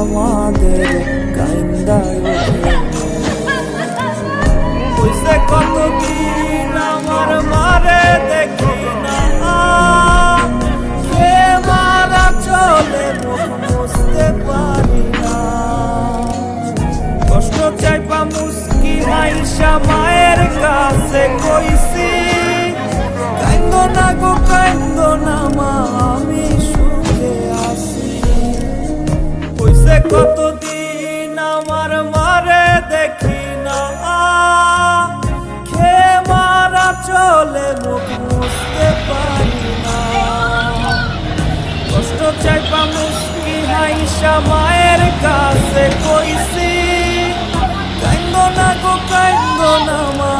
আমাদের কাইন্দায় ওঠে কইছে কতদিন আমার মারে দেখি না কে মারা চলে মুখ মুছতে পারি না কষ্ট চাইপা মুস্কি হাইসা মায়ের কাছে কইছি কাইন্দো না গো কাইন্দো না মা আমি সুখে আছি কইছে কতদিন আমার মারে দেখি না খে মারা চলে মুখ মুছতে পারি না কষ্ট চাইপা মুস্কি হাইসা মায়ের কাছে কইছি কাইন্দো না গো কাইন্দো না মা